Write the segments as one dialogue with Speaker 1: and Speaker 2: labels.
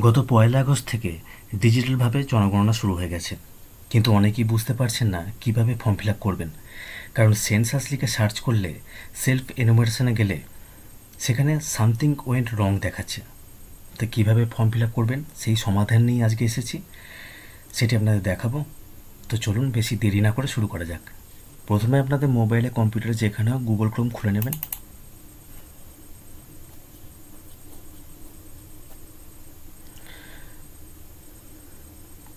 Speaker 1: গত ১লা আগস্ট থেকে ডিজিটালভাবে জনগণনা শুরু হয়ে গেছে, কিন্তু অনেকেই বুঝতে পারছেন না কিভাবে ফর্ম ফিল আপ করবেন। কারণ সেন্সাস লিখে সার্চ করলে সেলফ এনুমারেশনে গেলে সেখানে সামথিং ওয়েন্ট রং দেখাচ্ছে। তো কীভাবে ফর্ম ফিল আপ করবেন সেই সমাধান নিয়ে আজকে এসেছি, সেটি আপনাদের দেখাবো। তো চলুন বেশি দেরি না করে শুরু করা যাক। প্রথমে আপনাদের মোবাইলে কম্পিউটারে যেখানে হোক গুগল ক্রোম খুলে নেবেন।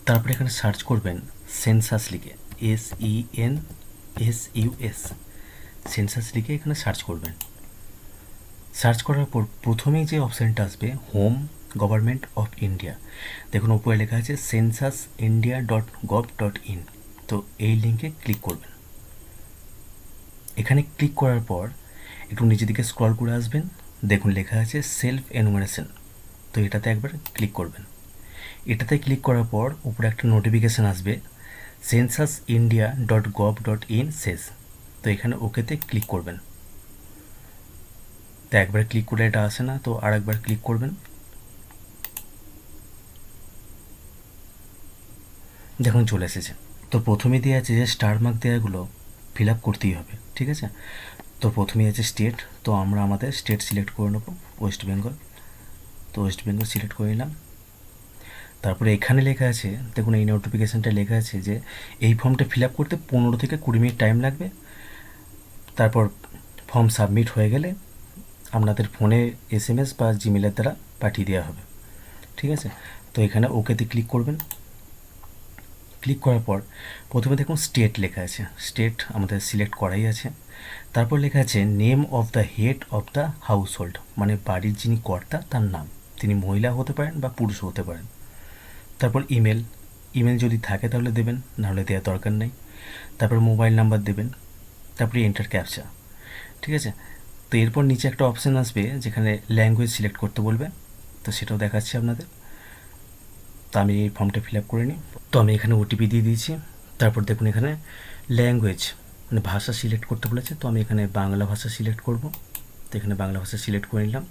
Speaker 1: তারপরে এখানে সার্চ করবেন সেন্সাস লিখে, SENSUS, সেন্সাস লিখে এখানে সার্চ করবেন। সার্চ করার পর প্রথমেই যে অপশানটা আসবে হোম গভর্নমেন্ট অফ ইন্ডিয়া, দেখুন উপরে লেখা আছে censusindia.gov.in। তো এই লিঙ্কে ক্লিক করবেন। এখানে ক্লিক করার পর একটু নিচের দিকে স্ক্রল করে আসবেন, দেখুন লেখা আছে সেলফ এনুমারেশন। তো এটাতে একবার ক্লিক করবেন। এটাতে ক্লিক করার পর উপরে একটা নোটিফিকেশান আসবে censusindia.gov.in শেষ। তো এখানে ওকেতে ক্লিক করবেন। তো একবার ক্লিক করে এটা আসে না, তো আর একবার ক্লিক করবেন। দেখুন চলে এসেছে। তো প্রথমে দিয়ে আছে যে স্টার মার্ক দেওয়াগুলো ফিল আপ করতেই হবে, ঠিক আছে। তো প্রথমেই আছে স্টেট, তো আমরা আমাদের স্টেট সিলেক্ট করে নেবো, ওয়েস্ট বেঙ্গল। তো ওয়েস্ট বেঙ্গল সিলেক্ট করে নিলাম। তারপরে এখানে লেখা আছে, দেখুন এই নোটিফিকেশানটা লেখা আছে যে এই ফর্মটা ফিল আপ করতে 15 থেকে 20 মিনিট টাইম লাগবে। তারপর ফর্ম সাবমিট হয়ে গেলে আপনাদের ফোনে SMS বা জিমেলের দ্বারা পাঠিয়ে দেওয়া হবে, ঠিক আছে। তো এখানে ওকেতে ক্লিক করবেন। ক্লিক করার পর প্রথমে দেখুন স্টেট লেখা আছে, স্টেট আমাদের সিলেক্ট করাই আছে। তারপর লেখা আছে name of the head of the house hold, মানে বাড়ির যিনি কর্তা তার নাম, তিনি মহিলা হতে পারেন বা পুরুষ হতে পারেন। তারপর ইমেল, ইমেল যদি থাকে তাহলে দেবেন, নাহলে দেওয়ার দরকার নেই। তারপর মোবাইল নাম্বার দেবেন। তারপরে এন্টার ক্যাপচা, ঠিক আছে। তো এরপর নিচে একটা অপশান আসবে যেখানে ল্যাঙ্গুয়েজ সিলেক্ট করতে বলবে, তো সেটাও দেখাচ্ছি আপনাদের। তো আমি এই ফর্মটা ফিল আপ করে নিই। তো আমি এখানে OTP দিয়ে দিয়েছি। তারপর দেখুন এখানে ল্যাঙ্গুয়েজ মানে ভাষা সিলেক্ট করতে বলেছে, তো আমি এখানে বাংলা ভাষা সিলেক্ট করব। তো এখানে বাংলা ভাষা সিলেক্ট করে নিলাম।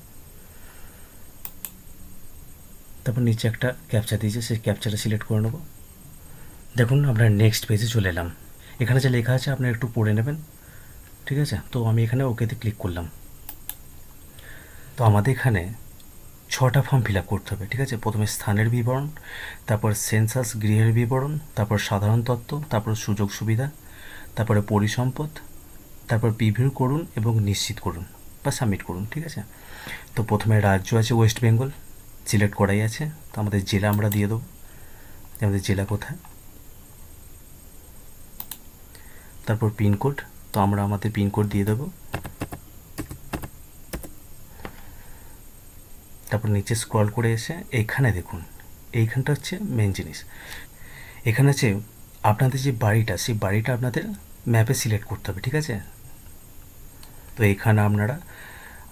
Speaker 1: তারপর নিচে একটা ক্যাপচা দিয়েছে, সেই ক্যাপচাটা সিলেক্ট করে নেব। দেখুন আমরা নেক্সট পেজে চলে এলাম। এখানে যে লেখা আছে আপনারা একটু পড়ে নেবেন, ঠিক আছে। তো আমি এখানে ওকেতে ক্লিক করলাম। তো আমাদের এখানে 6টা ফর্ম ফিল আপ করতে হবে, ঠিক আছে। প্রথমে স্থানের বিবরণ, তারপর সেন্সাস গৃহের বিবরণ, তারপর সাধারণ তথ্য, তারপর সুযোগ সুবিধা, তারপরে পরিসম্পদ, তারপর প্রিভিউ করুন এবং নিশ্চিত করুন বা সাবমিট করুন, ঠিক আছে। তো প্রথমে রাজ্য আছে ওয়েস্ট বেঙ্গল, সিলেক্ট করাই আছে। তো আমাদের জেলা আমরা দিয়ে দেবো, আমাদের জেলা কোথায়। তারপর পিনকোড, তো আমরা আমাদের পিনকোড দিয়ে দেবো। তারপর নিচে স্ক্রল করে এসে এইখানে দেখুন, এইখানটা হচ্ছে মেন জিনিস। এখানে আছে আপনাদের যে বাড়িটা, সেই বাড়িটা আপনাদের ম্যাপে সিলেক্ট করতে হবে, ঠিক আছে। তো এখানে আপনারা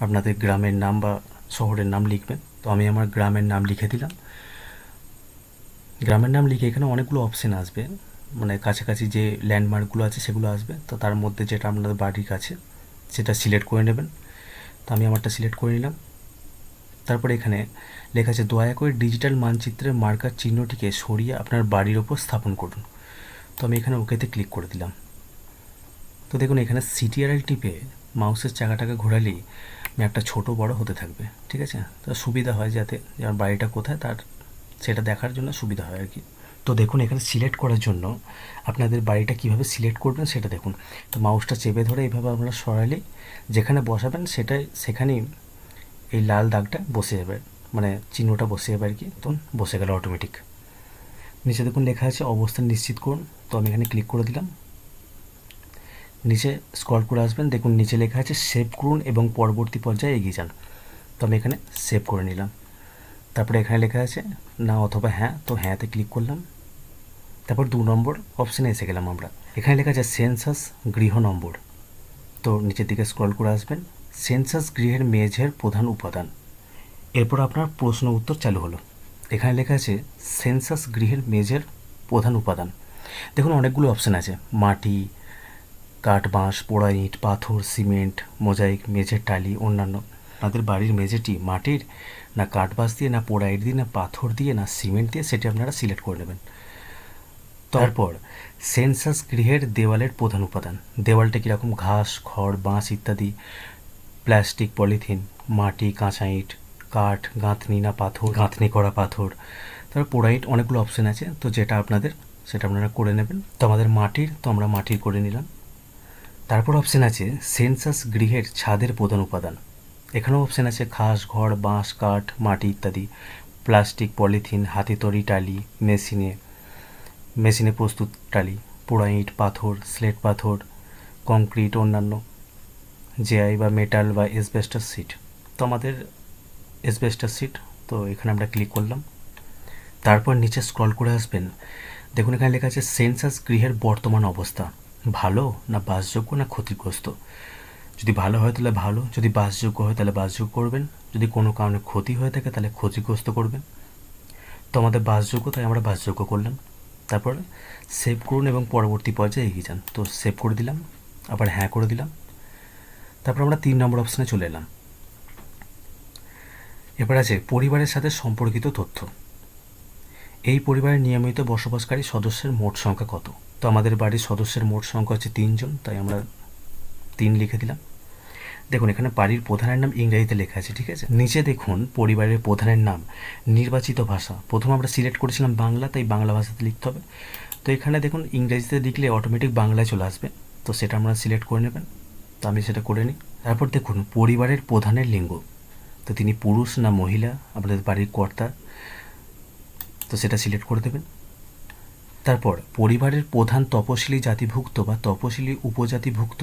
Speaker 1: আপনাদের গ্রামের নাম বা শহরের নাম লিখবেন। তো আমি আমার গ্রামের নাম লিখে দিলাম। গ্রামের নাম লিখে এখানে অনেকগুলো অপশান আসবে, মানে কাছাকাছি যে ল্যান্ডমার্কগুলো আছে সেগুলো আসবে। তো তার মধ্যে যেটা আপনাদের বাড়ির কাছে সেটা সিলেক্ট করে নেবেন। তো আমি আমারটা সিলেক্ট করে নিলাম। তারপরে এখানে লেখা আছে দয়া করে ডিজিটাল মানচিত্রের মার্কার চিহ্নটিকে সরিয়ে আপনার বাড়ির ওপর স্থাপন করুন। তো আমি এখানে ওকেতে ক্লিক করে দিলাম। তো দেখুন এখানে CTRL টিপে মাউসের চাকাটাকে ঘোরালেই ম্যাপটা ছোটো বড় হতে থাকবে, ঠিক আছে। তো সুবিধা হয় যাতে আমার বাড়িটা কোথায় তার সেটা দেখার জন্য সুবিধা হয় আর কি। তো দেখুন এখানে সিলেক্ট করার জন্য আপনাদের বাড়িটা কীভাবে সিলেক্ট করবেন সেটা দেখুন। তো মাউসটা চেপে ধরে এইভাবে আপনারা সরালেই যেখানে বসাবেন সেটাই সেখানেই এই লাল দাগটা বসে যাবে, মানে চিহ্নটা বসে যাবে আর কি। তো বসে গেল অটোমেটিক। নিচে দেখুন লেখা আছে অবস্থান নিশ্চিত করুন, তো আমি এখানে ক্লিক করে দিলাম। নিচে স্ক্রল করে আসবেন, দেখুন নিচে লেখা আছে সেভ করুন এবং পরবর্তী পর্যায়ে এগিয়ে যান। তো আমি এখানে সেভ করে নিলাম। তারপরে এখানে লেখা আছে না অথবা হ্যাঁ, তো হ্যাঁতে ক্লিক করলাম। তারপর 2 নম্বর অপশানে এসে গেলাম আমরা। এখানে লেখা আছে সেন্সাস গৃহ নম্বর, তো নিচের দিকে স্ক্রল করে আসবেন। সেন্সাস গৃহের মেঝের প্রধান উপাদান, এরপর আপনার প্রশ্ন উত্তর চালু হলো। এখানে লেখা আছে সেন্সাস গৃহের মেঝের প্রধান উপাদান। দেখুন অনেকগুলো অপশান আছে, মাটি, কাঠ, বাঁশ, পোড়া ইট, পাথর, সিমেন্ট, মোজাইক, মেঝের টালি, অন্যান্য। আপনাদের বাড়ির মেঝেটি মাটির না কাঠবাস দিয়ে না পোড়াইট দিয়ে না পাথর দিয়ে না সিমেন্ট দিয়ে সেটি আপনারা সিলেক্ট করে নেবেন। তারপর সেন্সাস গৃহের দেওয়ালের প্রধান উপাদান, দেওয়ালটা কীরকম, ঘাস, খড়, বাঁশ ইত্যাদি, প্লাস্টিক, পলিথিন, মাটি, কাঁচা ইট, কাঠ, গাঁথনি না পাথর, গাঁথনি করা পাথর, তারপর পোড়াইট, অনেকগুলো অপশান আছে, তো যেটা আপনাদের সেটা আপনারা করে নেবেন। তো আমাদের মাটির, তো আমরা মাটির করে নিলাম। তারপর অপশান আছে সেন্সাস গৃহের ছাদের প্রধান উপাদান, এখানেও অপশান আছে ঘাস, খড়, বাঁশ, কাঠ, মাটি ইত্যাদি, প্লাস্টিক, পলিথিন, হাতে তৈরি টালি, মেশিনে প্রস্তুত টালি, পোড়া ইট, পাথর, স্লেট পাথর, কংক্রিট, অন্যান্য জেআই বা মেটাল বা এসবেস্টাস সিট। তো আমাদের এসবেস্টাস সিট, তো এখানে আমরা ক্লিক করলাম। তারপর নিচে স্ক্রল করে আসবেন, দেখুন এখানে লেখা আছে সেন্সাস গৃহের বর্তমান অবস্থা, ভালো না বাসযোগ্য না ক্ষতিগ্রস্ত। যদি ভালো হয় তাহলে ভালো, যদি বাসযোগ্য হয় তাহলে বাসযোগ্য করবেন, যদি কোনো কারণে ক্ষতি হয়ে থাকে তাহলে ক্ষতিগ্রস্ত করবেন। তো আমাদের বাসযোগ্য, তাই আমরা বাসযোগ্য করলাম। তারপর সেভ করুন এবং পরবর্তী পর্যায়ে এগিয়ে যান। তো সেভ করে দিলাম, আবার হ্যাঁ করে দিলাম। তারপর আমরা 3 নম্বর অপশানে চলে এলাম। এবার আছে পরিবারের সাথে সম্পর্কিত তথ্য। এই পরিবারের নিয়মিত বসবাসকারী সদস্যের মোট সংখ্যা কত। তো আমাদের বাড়ির সদস্যের মোট সংখ্যা হচ্ছে 3 জন, তাই আমরা 3 লিখে দিলাম। দেখুন এখানে বাড়ির প্রধানের নাম ইংরেজিতে লেখা আছে, ঠিক আছে। নিচে দেখুন পরিবারের প্রধানের নাম, নির্বাচিত ভাষা, প্রথমে আমরা সিলেক্ট করেছিলাম বাংলা, তাই বাংলা ভাষাতে লিখতে হবে। তো এখানে দেখুন ইংরেজিতে লিখলে অটোমেটিক বাংলায় চলে আসবে, তো সেটা আমরা সিলেক্ট করে নেবেন। তো আমি সেটা করে নিই। তারপর দেখুন পরিবারের প্রধানের লিঙ্গ, তো তিনি পুরুষ না মহিলা, আপনাদের বাড়ির কর্তা, তো সেটা সিলেক্ট করে দেবেন। তারপর পরিবারের প্রধান তপশিলি জাতিভুক্ত বা তপশিলি উপজাতিভুক্ত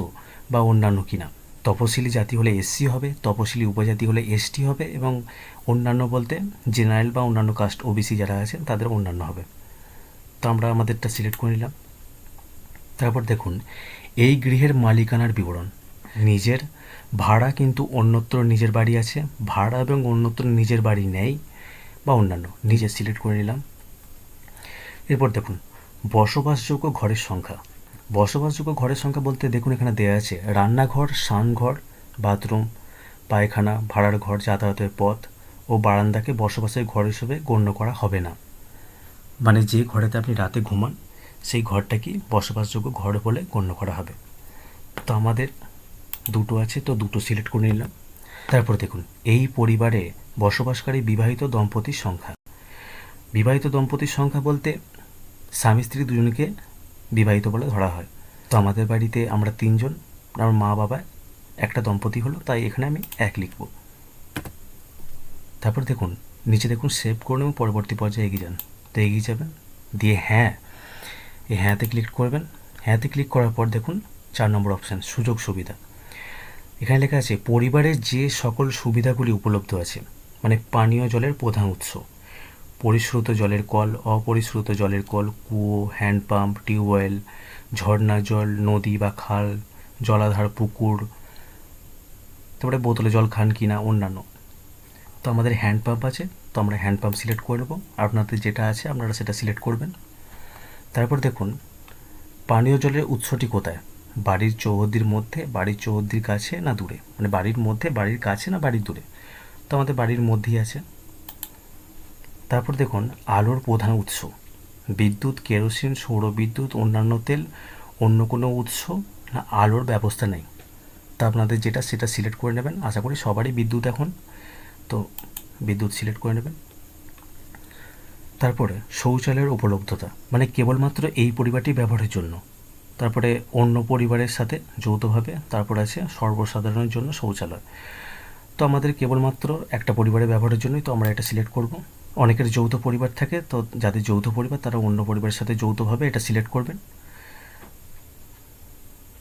Speaker 1: বা অন্যান্য কিনা। তপশিলি জাতি হলে এসসি হবে, তপশিলি উপজাতি হলে এসটি হবে, এবং অন্যান্য বলতে জেনারেল বা অন্যান্য কাস্ট ওবিসি যারা আছেন তাদের অন্যান্য হবে। তো আমরা আমাদেরটা সিলেক্ট করে নিলাম। তারপর দেখুন এই গৃহের মালিকানার বিবরণ, নিজের, ভাড়া কিন্তু অন্যত্র নিজের বাড়ি আছে, ভাড়া এবং অন্যত্র নিজের বাড়ি নেই বা অন্যান্য, নিজে সিলেক্ট করে নিলাম। এরপর দেখুন বসবাসযোগ্য ঘরের সংখ্যা। বসবাসযোগ্য ঘরের সংখ্যা বলতে দেখুন এখানে দেওয়া আছে রান্নাঘর, স্নানঘর, বাথরুম, পায়খানা, ভাড়ার ঘর, যাতায়াতের পথ ও বারান্দাকে বসবাসের ঘর হিসেবে গণ্য করা হবে না। মানে যে ঘরেতে আপনি রাতে ঘুমান সেই ঘরটা কি বসবাসযোগ্য ঘর বলে গণ্য করা হবে। তো আমাদের 2টো আছে, তো 2টো সিলেক্ট করে নিলাম। তারপর দেখুন এই পরিবারে বসবাসকারী বিবাহিত দম্পতির সংখ্যা। বিবাহিত দম্পতির সংখ্যা বলতে স্বামী স্ত্রী দুজনকে বিবাহিত বলে ধরা হয়। তো আমাদের বাড়িতে আমরা 3 জন, আমার মা বাবা, একটা দম্পতি হলো, তাই এখানে আমি 1 লিখব। তারপর দেখুন নিচে দেখুন সেভ করুন এবং পরবর্তী পর্যায়ে এগিয়ে যান। তো এগিয়ে যাবেন, দিয়ে হ্যাঁ, এই হ্যাঁতে ক্লিক করবেন। হ্যাঁতে ক্লিক করার পর দেখুন 4 নম্বর অপশান সুযোগ সুবিধা। এখানে লেখা আছে পরিবারের যে সকল সুবিধাগুলি উপলব্ধ আছে, মানে পানীয় জলের প্রধান উৎস, পরিশ্রুত জলের কল, অপরিশ্রুত জলের কল, কুয়ো, হ্যান্ডপাম্প, টিউবওয়েল, ঝর্ণা জল, নদী বা খাল, জলাধার, পুকুর, তারপরে বোতলে জল খান কিনা, অন্যান্য। তো আমাদের হ্যান্ডপাম্প আছে, তো আমরা হ্যান্ডপাম্প সিলেক্ট করে নেব। আপনাদের যেটা আছে আপনারা সেটা সিলেক্ট করবেন। তারপর দেখুন পানীয় জলের উৎসটি কোথায়, বাড়ির চৌহদ্দির মধ্যে, বাড়ির চৌহদ্দির কাছে না দূরে, মানে বাড়ির মধ্যে, বাড়ির কাছে না বাড়ির দূরে। তো আমাদের বাড়ির মধ্যেই আছে। তারপর দেখুন আলোর প্রধান উৎস, বিদ্যুৎ, কেরোসিন, সৌরবিদ্যুৎ, অন্যান্য তেল, অন্য কোনো উৎস না আলোর ব্যবস্থা নেই। তো আপনাদের যেটা সেটা সিলেক্ট করে নেবেন। আশা করি সবারই বিদ্যুৎ এখন, তো বিদ্যুৎ সিলেক্ট করে নেবেন। তারপরে শৌচালয়ের উপলব্ধতা, মানে কেবলমাত্র এই পরিবারটি ব্যবহারের জন্য। তারপরে অন্য পরিবারের সাথে যৌথভাবে, তারপর আছে সর্বসাধারণের জন্য শৌচালয়। তো আমাদের কেবলমাত্র একটা পরিবারের ব্যবহারের জন্যই, তো আমরা এটা সিলেক্ট করব। অনেকের যৌথ পরিবার থাকে, তো যাদের যৌথ পরিবার তারা অন্য পরিবারের সাথে যৌথভাবে এটা সিলেক্ট করবেন।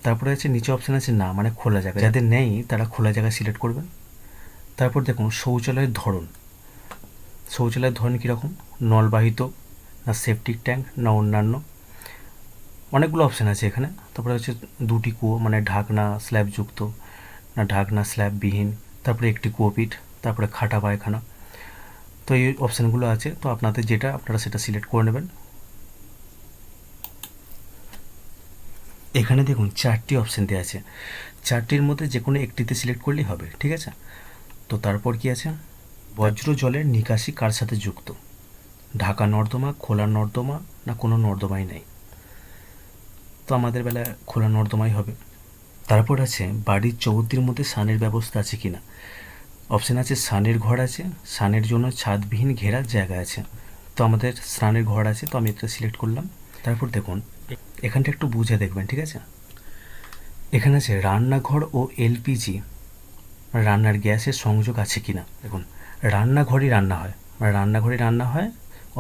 Speaker 1: তারপরে আছে নিচে অপশান আছে না, মানে খোলা জায়গা, যাদের নেই তারা খোলা জায়গা সিলেক্ট করবেন। তারপর দেখুন শৌচালয়ের ধরন, শৌচালয়ের ধরন কীরকম, নলবাহিত না সেপটিক ট্যাঙ্ক না অন্যান্য, অনেকগুলো অপশান আছে এখানে। তারপরে হচ্ছে 2টি কুয়ো, মানে ঢাকনা স্ল্যাবযুক্ত না ঢাকনা স্ল্যাববিহীন, তারপরে একটি কুয়োপিট, তারপরে খাটা পায়খানা। তো এই অপশানগুলো আছে, তো আপনাদের যেটা আপনারা সেটা সিলেক্ট করে নেবেন। এখানে দেখুন 4টি অপশান দেওয়া আছে, 4টির মধ্যে যে কোনো একটিতে সিলেক্ট করলেই হবে, ঠিক আছে। তো তারপর কি আছে, বজ্র জলের নিকাশি কার সাথে যুক্ত, ঢাকা নর্দমা, খোলা নর্দমা, না কোনো নর্দমাই নেই। তো আমাদের বেলায় খোলা নর্দমাই হবে। তারপর আছে বাড়ির চৌহদ্দির মধ্যে স্নানের ব্যবস্থা আছে কি না। অপশান আছে স্নানের ঘর আছে, স্নানের জন্য ছাদবিহীন ঘেরার জায়গা আছে। তো আমাদের স্নানের ঘর আছে, তো আমি এটা সিলেক্ট করলাম। তারপর দেখুন এখানটা একটু বুঝে দেখবেন, ঠিক আছে। এখানে আছে রান্নাঘর ও এলপিজি রান্নার গ্যাসের সংযোগ আছে কি না। দেখুন রান্নাঘরই রান্না হয়, রান্নাঘরে রান্না হয়।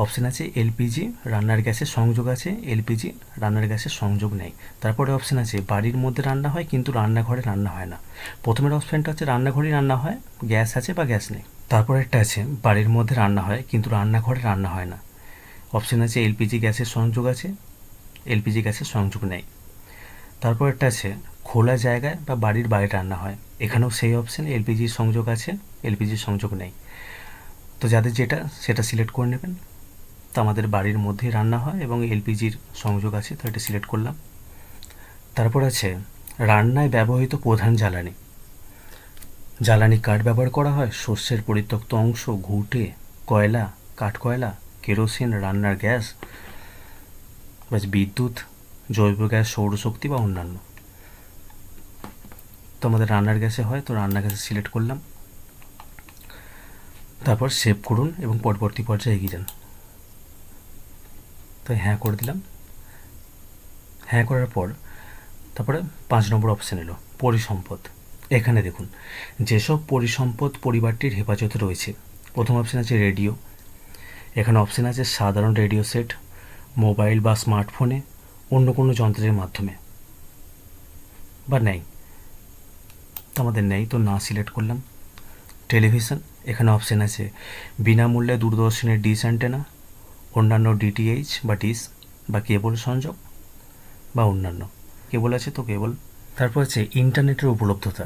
Speaker 1: অপশান আছে এলপিজি রান্নার গ্যাসের সংযোগ আছে, এলপিজি রান্নার গ্যাসের সংযোগ নেই। তারপরে অপশান আছে বাড়ির মধ্যে রান্না হয় কিন্তু রান্নাঘরে রান্না হয় না। প্রথমের অপশানটা হচ্ছে রান্নাঘরেই রান্না হয়, গ্যাস আছে বা গ্যাস নেই। তারপর একটা আছে বাড়ির মধ্যে রান্না হয় কিন্তু রান্নাঘরে রান্না হয় না। অপশান আছে এলপিজি গ্যাসের সংযোগ আছে, এলপিজি গ্যাসের সংযোগ নেই। তারপর একটা আছে খোলা জায়গায় বা বাড়ির বাইরে রান্না হয়, এখানেও সেই অপশান এলপিজির সংযোগ আছে, এলপিজির সংযোগ নেই। তো যাদের যেটা সেটা সিলেক্ট করে নেবেন। তো আমাদের বাড়ির মধ্যেই রান্না হয় এবং এলপিজির সংযোগ আছে, তো এটা সিলেক্ট করলাম। তারপর আছে রান্নায় ব্যবহৃত প্রধান জ্বালানি, জ্বালানি কাঠ ব্যবহার করা হয়, শস্যের পরিত্যক্ত অংশ, ঘুঁটে, কয়লা, কাঠকয়লা, কেরোসিন, রান্নার গ্যাস, বা বিদ্যুৎ, জৈব গ্যাস, সৌরশক্তি বা অন্যান্য। তো আমাদের রান্নার গ্যাসে হয়, তো রান্নার গ্যাসে সিলেক্ট করলাম। তারপর সেভ করুন এবং পরবর্তী পর্যায়ে এগিয়ে যান। তো হ্যাঁ করে দিলাম। হ্যাঁ করার পর তারপরে 5 নম্বর অপশান এলো পরিসম্পদ। এখানে দেখুন যেসব পরিসম্পদ পরিবারটির হেফাজতে রয়েছে। প্রথম অপশান আছে রেডিও, এখানে অপশান আছে সাধারণ রেডিও সেট, মোবাইল বা স্মার্টফোনে, অন্য কোনো যন্ত্রের মাধ্যমে, বা নেই। তো আমাদের নেই, তো না সিলেক্ট করলাম। টেলিভিশন, এখানে অপশান আছে বিনামূল্যে দূরদর্শনের ডিশ অ্যান্টেনা, অন্যান্য ডিটিএইচ বা ডিশ বা কেবল সংযোগ বা অন্যান্য। কেবল আছে তো কেবল। তারপর আছে ইন্টারনেটের উপলব্ধতা,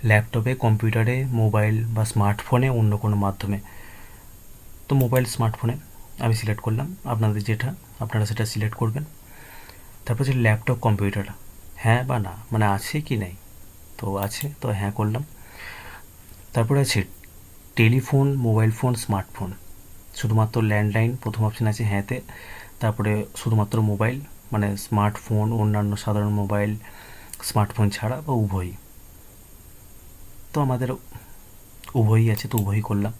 Speaker 1: ল্যাপটপে, কম্পিউটারে, মোবাইল বা স্মার্টফোনে, অন্য কোনো মাধ্যমে। তো মোবাইল, স্মার্টফোনে আমি সিলেক্ট করলাম, আপনাদের যেটা আপনারা সেটা সিলেক্ট করবেন। তারপর আছে ল্যাপটপ, কম্পিউটার, হ্যাঁ বা না, মানে আছে কি নেই। তো আছে, তো হ্যাঁ করলাম। তারপরে আছে টেলিফোন, মোবাইল ফোন, স্মার্টফোন, শুধুমাত্র ল্যান্ডলাইন, প্রথম অপশান আছে হ্যাঁতে। তারপরে শুধুমাত্র মোবাইল, মানে স্মার্টফোন, অন্যান্য সাধারণ মোবাইল, স্মার্টফোন ছাড়া বা উভয়ই। তো আমাদের উভয়ই আছে, তো উভয়ই করলাম।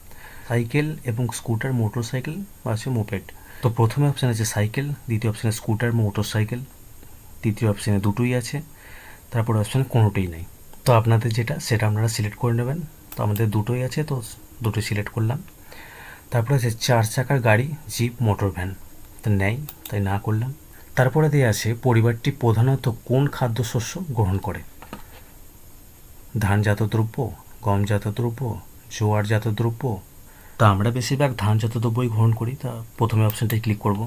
Speaker 1: সাইকেল এবং স্কুটার, মোটর সাইকেল বা আছে মোপেড। তো প্রথমে অপশান আছে সাইকেল, দ্বিতীয় অপশানে স্কুটার, মোটর সাইকেল, তৃতীয় অপশানে দুটোই আছে, তারপর অপশানে কোনোটাই নেই। তো আপনাদের যেটা সেটা আপনারা সিলেক্ট করে নেবেন। তো আমাদের দুটোই আছে, তো দুটোই সিলেক্ট করলাম। তারপর আছে 4 চাকার গাড়ি, জিপ, মোটর ভ্যান, তো নেই, তাই না করলাম। তারপরে দিয়ে আছে পরিবারটি প্রধানত কোন খাদ্যশস্য গ্রহণ করে, ধানজাত দ্রব্য, গমজাত দ্রব্য, জোয়ারজাত দ্রব্য। তা আমরা বেশিরভাগ ধানজাত দ্রব্যই গ্রহণ করি, তা প্রথমে অপশানটাই ক্লিক করব।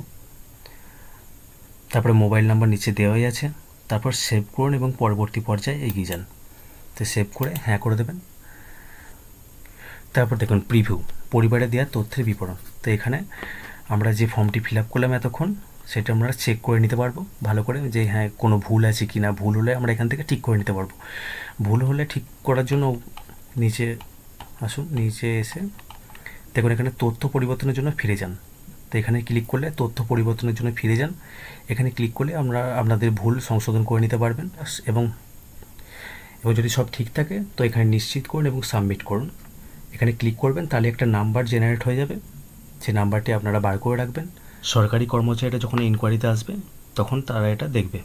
Speaker 1: তারপরে মোবাইল নাম্বার নিচে দেওয়াই আছে। তারপর সেভ করুন এবং পরবর্তী পর্যায়ে এগিয়ে যান। তো সেভ করে হ্যাঁ করে দেবেন। তারপর দেখুন প্রিভিউ, পরিবারে দেওয়া তথ্যের বিবরণ। তো এখানে আমরা যে ফর্মটি ফিল আপ করলাম এতক্ষণ, সেটা আমরা চেক করে নিতে পারবো ভালো করে, যে হ্যাঁ কোনো ভুল আছে কি না। ভুল হলে আমরা এখান থেকে ঠিক করে নিতে পারবো। ভুল হলে ঠিক করার জন্য নিচে আসুন, নিচে এসে দেখুন এখানে তথ্য পরিবর্তনের জন্য ফিরে যান। তো এখানে ক্লিক করলে তথ্য পরিবর্তনের জন্য ফিরে যান। এখানে ক্লিক করলে আমরা আপনাদের ভুল সংশোধন করে নিতে পারবেন। এবং যদি সব ঠিক থাকে তো এখানে নিশ্চিত করুন এবং সাবমিট করুন। এখানে ক্লিক করবেন, তাহলে একটা নাম্বার জেনারেট হয়ে যাবে। সেই নাম্বারটি আপনারা বার করে রাখবেন। সরকারি কর্মচারীরা যখন ইনকোয়ারিতে আসবে তখন তারা এটা দেখবে,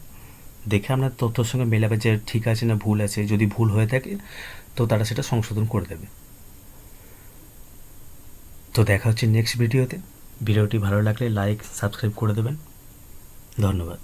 Speaker 1: দেখে আপনার তথ্যের সঙ্গে মেলাবে যে ঠিক আছে না ভুল আছে। যদি ভুল হয়ে থাকে তো তারা সেটা সংশোধন করে দেবে। তো দেখা হচ্ছে নেক্সট ভিডিওতে। ভিডিওটি ভালো লাগলে লাইক, সাবস্ক্রাইব করে দেবেন। ধন্যবাদ।